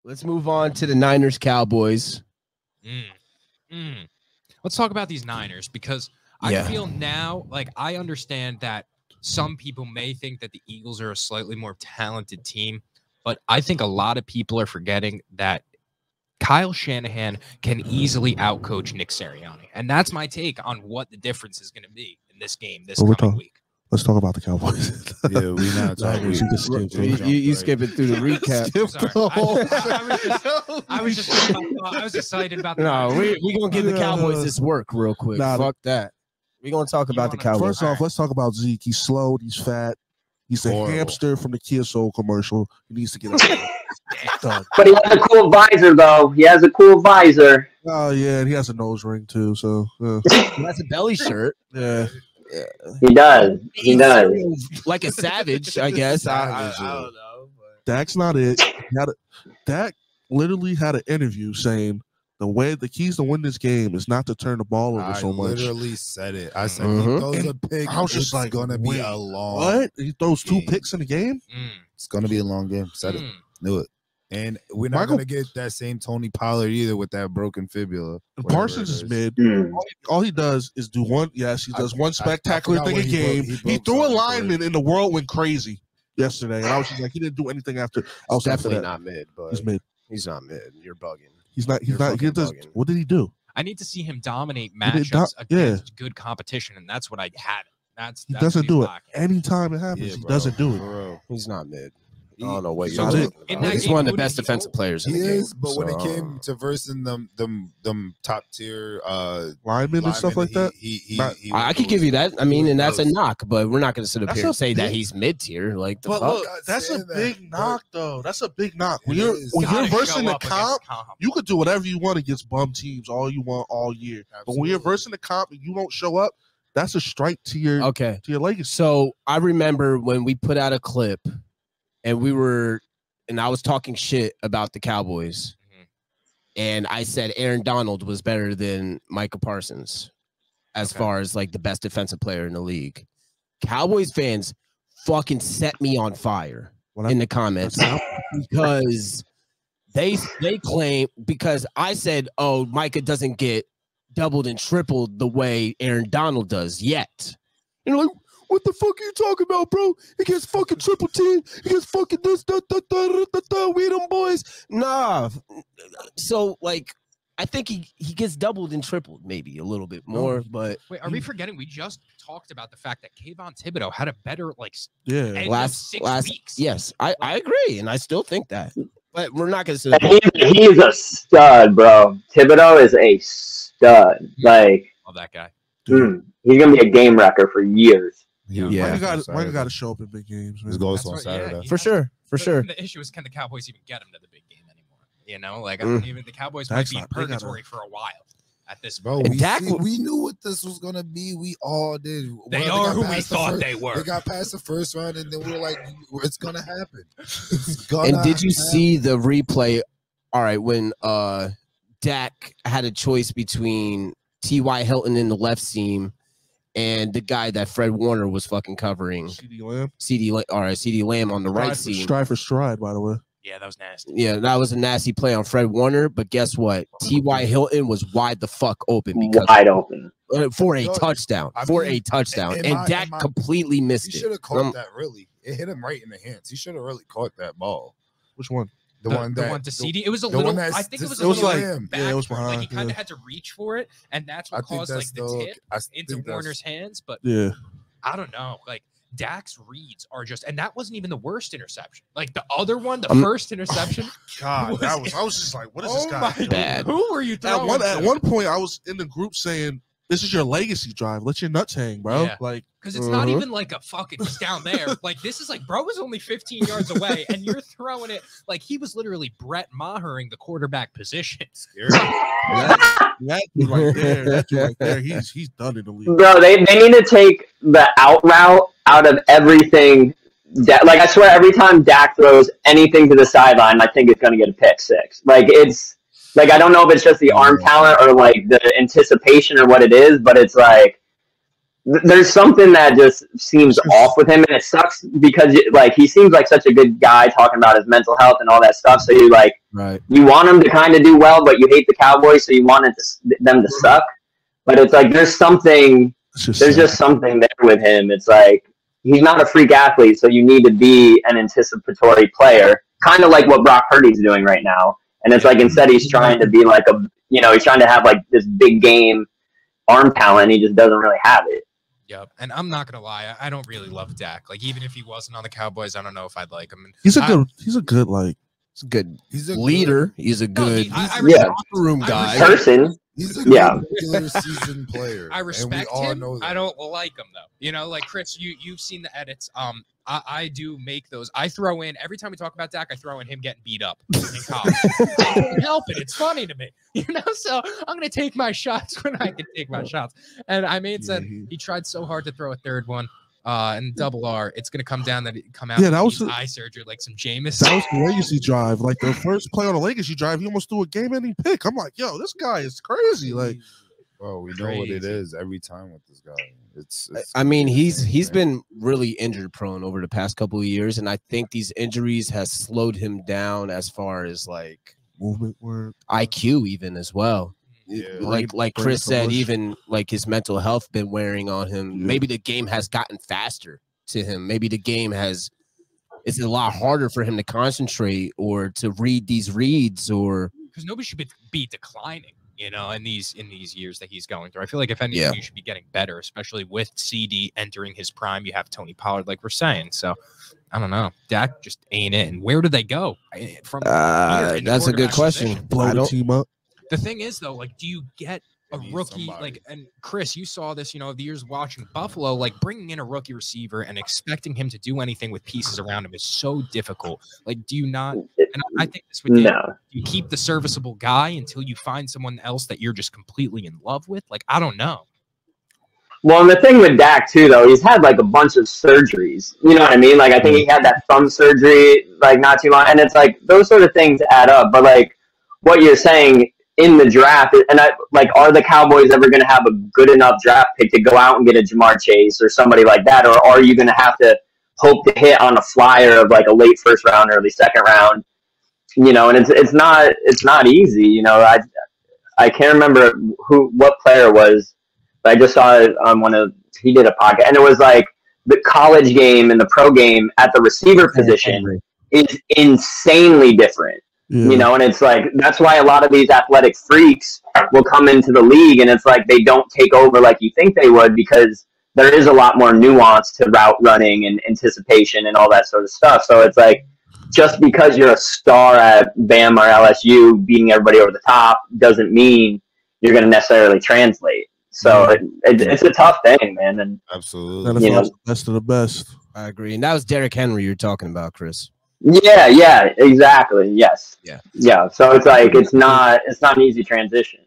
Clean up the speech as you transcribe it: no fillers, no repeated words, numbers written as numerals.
Let's move on to the Niners Cowboys. Let's talk about these Niners because I feel now, like, I understand that some people may think that the Eagles are a slightly more talented team, but I think a lot of people are forgetting that Kyle Shanahan can easily outcoach Nick Sirianni. And that's my take on what the difference is going to be in this game this coming week. Let's talk about the Cowboys. Yeah, we not talking. You skip it through the recap. I was excited about that. No, we're going to give the Cowboys this work real quick. Fuck that. We're going to talk about the Cowboys. First off, let's talk about Zeke. He's slow. He's fat. He's a hamster from the Kia Soul commercial. He needs to get But he has a cool visor, though. He has a cool visor. Oh, yeah, and he has a nose ring, too. So he has a belly shirt. Yeah. He does. He does. Like a savage, I guess. I don't know. But... Dak's not it. Dak literally had an interview saying the keys to win this game is not to turn the ball over so much. I literally said it. I said, he throws a pick. I was just like, going to be a long What? He throws 2 picks in the game? It's going to be a long game. Said it. Knew it. And we're not going to get that same Tony Pollard either with that broken fibula. Parsons is mid. All he does is do one. Yes, he does one spectacular thing a game. He threw a lineman in the world went crazy yesterday. And I was just like, he didn't do anything after. I was definitely not mid, but he's mid. He's not mid. You're bugging. He's not. He does. What did he do? I need to see him dominate matchups against good competition, and that's what I had. He doesn't do it anytime it happens. He doesn't do it. Bro. He's not mid. I don't know what you're talking about. He's one of the best defensive players in the game. He is, but when it came to versing them top tier linemen and stuff like that, I could give you that. I mean, and that's a knock, but we're not going to sit up here and say that he's mid tier. Like, the fuck? Look, that's a big knock, though. That's a big knock. When you're versing the comp, you could do whatever you want against bum teams all you want all year. But when you're versing the comp and you don't show up, that's a strike to your legacy. So I remember when we put out a clip. And I was talking shit about the Cowboys. And I said Aaron Donald was better than Micah Parsons as far as like the best defensive player in the league. Cowboys fans fucking set me on fire in the comments because they claim, because I said, oh, Micah doesn't get doubled and tripled the way Aaron Donald does yet. You know, like, what the fuck are you talking about, bro? He gets fucking triple team. He gets fucking this, we them boys. Nah. So, like, I think he gets doubled and tripled, maybe a little bit more. But wait, are we forgetting? We just talked about the fact that Kayvon Thibodeau had a better last 6 weeks. Yes, I agree, and I still think that. But we're not going to say he's a stud, bro. Thibodeau is a stud. Like, love that guy. He's gonna be a game wrecker for years. Micah got to show up in big games. His goals on Saturday. For sure. The issue is, can the Cowboys even get him to the big game anymore? You know, like I don't even the Cowboys might be in purgatory for a while at this point. We knew what this was gonna be. We all did. They are who we thought they were. They got past the first round, and then we were like, "It's gonna happen." And did you see the replay? All right, when Dak had a choice between T.Y. Hilton in the left seam and the guy that Fred Warner was fucking covering, CD Lamb on the right seam. Stride for stride, by the way. Yeah, that was nasty. Yeah, that was a nasty play on Fred Warner. But guess what? T.Y. Hilton was wide the fuck open for a touchdown. And Dak completely missed it. He should have caught that. Really, it hit him right in the hands. He should have really caught that ball. Which one? The one to CD. It was a little. I think it was a little back. It was behind. Like he kind of had to reach for it, and that's what caused like the tip into Warner's hands. But I don't know. Like Dak's reads are just, and that wasn't even the worst interception. Like the other one, the first interception. God, I was just like, what is this guy? Bad. Who were you throwing? At one point, I was in the group saying, "This is your legacy drive. Let your nuts hang, bro." Yeah. Like, because it's not even like a fucking he's down there. Like this is like bro was only 15 yards away, and you're throwing it like he was literally Brett Mahering the quarterback position. that right there, he's done in the league. Bro, they need to take the out route out of everything. Like I swear, every time Dak throws anything to the sideline, I think it's gonna get a pick six. Like it's like I don't know if it's just the arm talent or like the anticipation or what it is, but it's like there's something that just seems off with him, and it sucks because like he seems like such a good guy talking about his mental health and all that stuff. So you like, you want him to kind of do well, but you hate the Cowboys, so you want them to suck. But it's like there's something, just something there with him. It's like he's not a freak athlete, so you need to be an anticipatory player, kind of like what Brock Purdy's doing right now. And it's like instead he's trying to be like he's trying to have like this big game arm talent. He just doesn't really have it. Yep, and I'm not gonna lie, I don't really love Dak. Like, even if he wasn't on the Cowboys, I don't know if I'd like him. And he's a good he's a leader. He's a good locker room guy. Person. He's a good regular season player. I respect him. I don't like him though. You know, like Chris, you've seen the edits. I do make those. I throw in every time we talk about Dak, I throw in him getting beat up in college. I can't help it. It's funny to me, you know. So I'm gonna take my shots when I can take my shots. And I said he tried so hard to throw a third one. And double R, it's gonna come out. Yeah, that was eye surgery, like some Jameis. That was the legacy drive. Like the first play on the legacy drive, he almost threw a game-ending pick. I'm like, yo, this guy is crazy. Like, well, we know what it is every time with this guy. It's I mean, he's been really injury prone over the past couple of years, and I think these injuries has slowed him down as far as like movement work, IQ, even as well. Yeah. Like Chris said, even like his mental health been wearing on him. Yeah. Maybe the game has gotten faster to him. Maybe the game it's a lot harder for him to concentrate or to read these reads, or because nobody should be declining, you know, in these years that he's going through. I feel like if anything, you should be getting better, especially with CD entering his prime. You have Tony Pollard, like we're saying. So I don't know. Dak just ain't in. Where do they go from? That's a good question. Blow the team up. The thing is, though, like, do you get a rookie like? And Chris, you saw this, you know, the years watching Buffalo, like bringing in a rookie receiver and expecting him to do anything with pieces around him is so difficult. Like, do you not? And I think this would you keep the serviceable guy until you find someone else that you're just completely in love with. Like, I don't know. Well, and the thing with Dak too, though, he's had like a bunch of surgeries. You know what I mean? Like, I think he had that thumb surgery like not too long, and it's like those sort of things add up. But like what you're saying in the draft, and are the Cowboys ever going to have a good enough draft pick to go out and get a Jamar Chase or somebody like that, or are you going to have to hope to hit on a flyer of like a late first round, early second round? You know, and it's not easy. You know, I can't remember what player it was, but I just saw it on he did a podcast, and it was like the college game and the pro game at the receiver position is insanely different. You know, and it's like that's why a lot of these athletic freaks will come into the league, and it's like they don't take over like you think they would, because there is a lot more nuance to route running and anticipation and all that sort of stuff. So it's like just because you're a star at Bama or LSU beating everybody over the top doesn't mean you're going to necessarily translate. So it's a tough thing, man. And absolutely, the best of the best. I agree, and that was Derrick Henry you're talking about, Chris. Yeah, exactly. Yes. Yeah. So it's like it's not an easy transition.